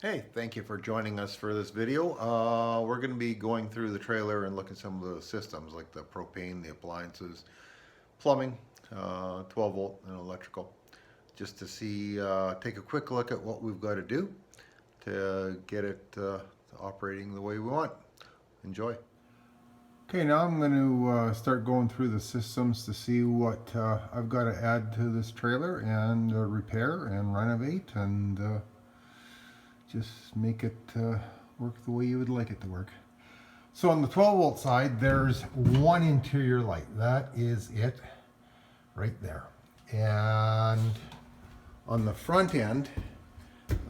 Hey, thank you for joining us for this video. We're going to be going through the trailer and looking at some of the systems like the propane, the appliances, plumbing, 12 volt and electrical, just to see, take a quick look at what we've got to do to get it operating the way we want. Enjoy. Okay, now I'm going to start going through the systems to see what I've got to add to this trailer and repair and renovate and just make it work the way you would like it to work. So on the 12 volt side, there's one interior light. That is it right there. And on the front end,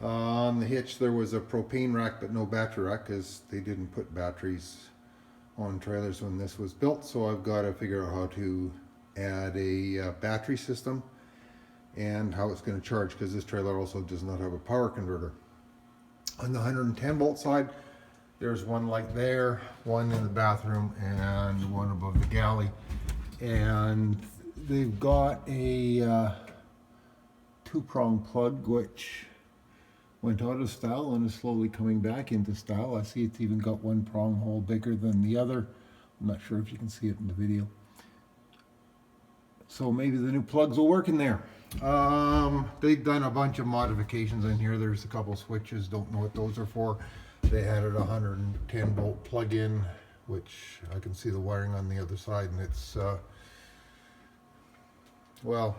on the hitch, there was a propane rack but no battery rack because they didn't put batteries on trailers when this was built. So I've got to figure out how to add a battery system and how it's going to charge, because this trailer also does not have a power converter. On the 110 volt side, there's one light there, one in the bathroom, and one above the galley. And they've got a two-prong plug which went out of style and is slowly coming back into style. I see it's even got one prong hole bigger than the other. I'm not sure if you can see it in the video. So maybe the new plugs will work in there. They've done a bunch of modifications in here. There's a couple switches, don't know what those are for. They added a 110 volt plug-in, which I can see the wiring on the other side, and it's well,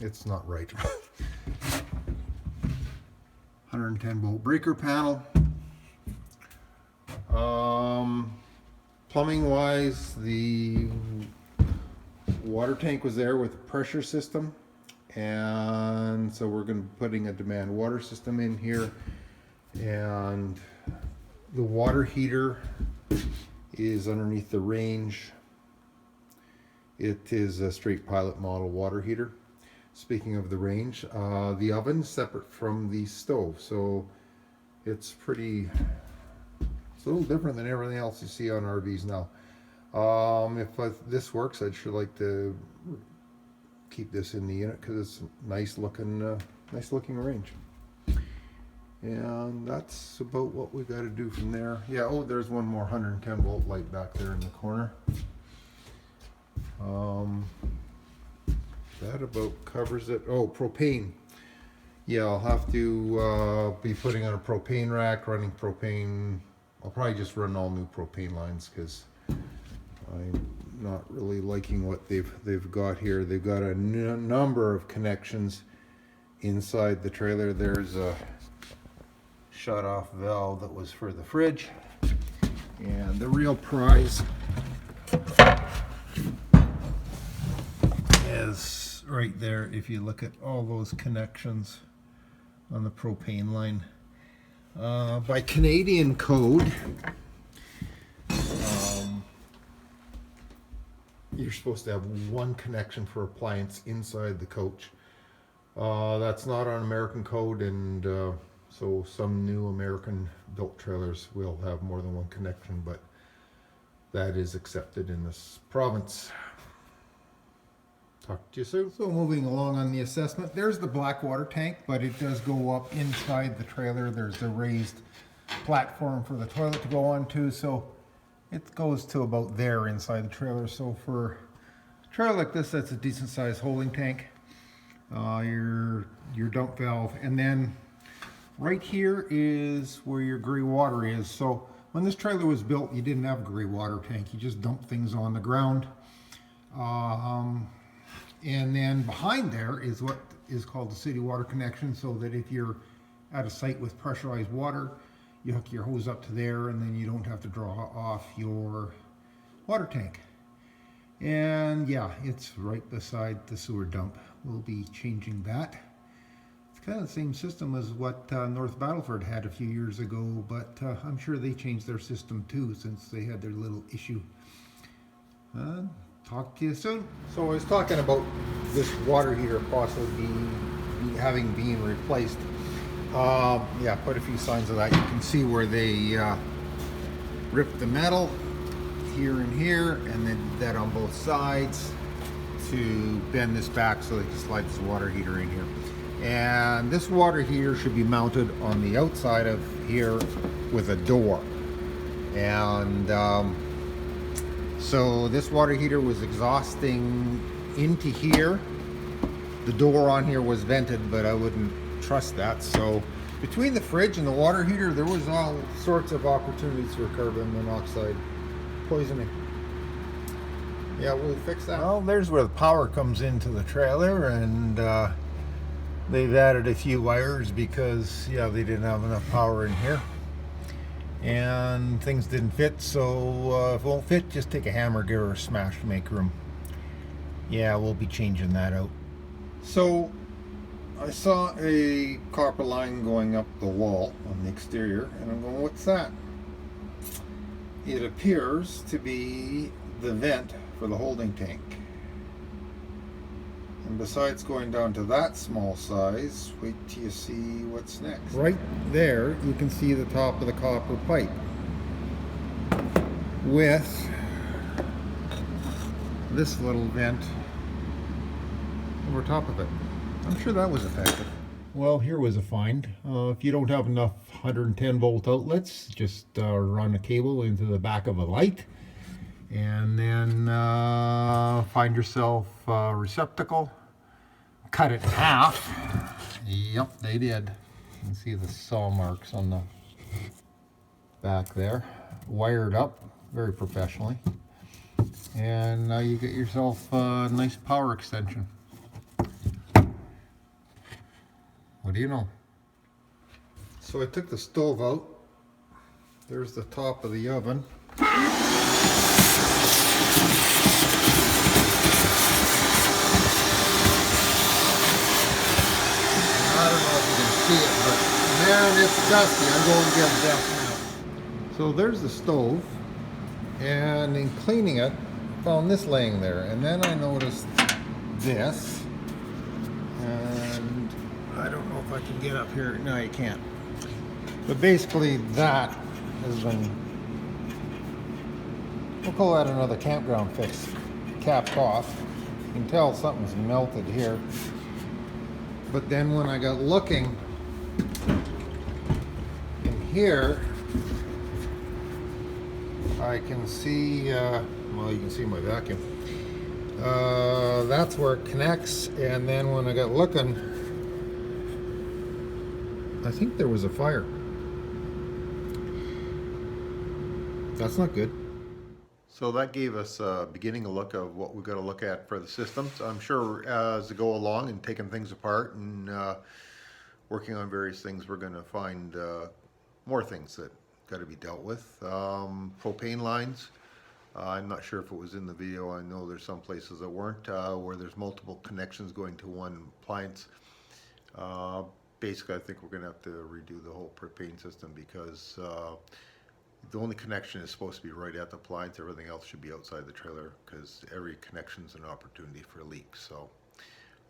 it's not right. 110 volt breaker panel. Plumbing wise, the water tank was there with a pressure system, and so we're going to be putting a demand water system in here, and the water heater is underneath the range. It is a straight pilot model water heater. Speaking of the range, the oven's separate from the stove, so it's a little different than everything else you see on RVs now. If this works, I'd sure like to keep this in the unit because it's a nice looking range. And that's about what we got to do from there. Yeah, oh, there's one more 110 volt light back there in the corner. That about covers it. Oh, propane. Yeah, I'll have to be putting on a propane rack, running propane. I'll probably just run all new propane lines because I'm not really liking what they've got here. They've got a number of connections inside the trailer. There's a shut-off valve that was for the fridge, and the real prize is right there. If you look at all those connections on the propane line, by Canadian code, you're supposed to have one connection for appliance inside the coach. That's not on American code, and so some new American built trailers will have more than one connection, but that is accepted in this province. Talk to you soon. So moving along on the assessment, there's the black water tank, but it does go up inside the trailer. There's a raised platform for the toilet to go onto, so it goes to about there inside the trailer. So for a trailer like this, that's a decent sized holding tank. Your dump valve, and then right here is where your gray water is. So when this trailer was built, you didn't have a gray water tank. You just dumped things on the ground. And then behind there is what is called the city water connection, so that if you're at a site with pressurized water, you hook your hose up to there, and then you don't have to draw off your water tank. And yeah, it's right beside the sewer dump. We'll be changing that. It's kind of the same system as what North Battleford had a few years ago, but I'm sure they changed their system too since they had their little issue. Talk to you soon. So I was talking about this water heater possibly being replaced. Yeah, quite a few signs of that. You can see where they ripped the metal here and here, and then that on both sides to bend this back so they can slide this water heater in here. And this water heater should be mounted on the outside of here with a door. And so this water heater was exhausting into here. The door on here was vented, but I wouldn't trust that. So between the fridge and the water heater, there was all sorts of opportunities for carbon monoxide poisoning. Yeah, we'll fix that. Well, there's where the power comes into the trailer, and they've added a few wires because, yeah, they didn't have enough power in here. And things didn't fit, so if it won't fit, just take a hammer, give her a smash to make room. Yeah, we'll be changing that out. So I saw a copper line going up the wall on the exterior, and I'm going, what's that? It appears to be the vent for the holding tank. And besides going down to that small size, wait till you see what's next. Right there, you can see the top of the copper pipe with this little vent over top of it. I'm sure that was effective. Well, here was a find. If you don't have enough 110 volt outlets, just run a cable into the back of a light, and then find yourself a receptacle, cut it in half. Yep, they did. You can see the saw marks on the back there. Wired up very professionally, and now you get yourself a nice power extension. What do you know? So I took the stove out. There's the top of the oven. I don't know if you can see it, but man, it's dusty. I'm going to get dust now. So there's the stove, and in cleaning it, I found this laying there, and then I noticed this, and I don't know if I can get up here. No, you can't. But basically that has been, we'll call that another campground fix, capped off. You can tell something's melted here. But then when I got looking in here, I can see, well, you can see my vacuum. That's where it connects, and then when I got looking, I think there was a fire. That's not good. So that gave us a beginning a look of what we've got to look at for the systems. I'm sure as we go along and taking things apart and working on various things, we're going to find more things that got to be dealt with. Propane lines. I'm not sure if it was in the video. I know there's some places that weren't, where there's multiple connections going to one appliance. Basically, I think we're going to have to redo the whole propane system because the only connection is supposed to be right at the appliance. Everything else should be outside the trailer because every connection is an opportunity for a leak. So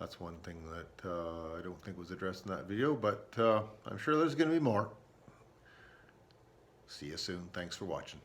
that's one thing that I don't think was addressed in that video, but I'm sure there's going to be more. See you soon. Thanks for watching.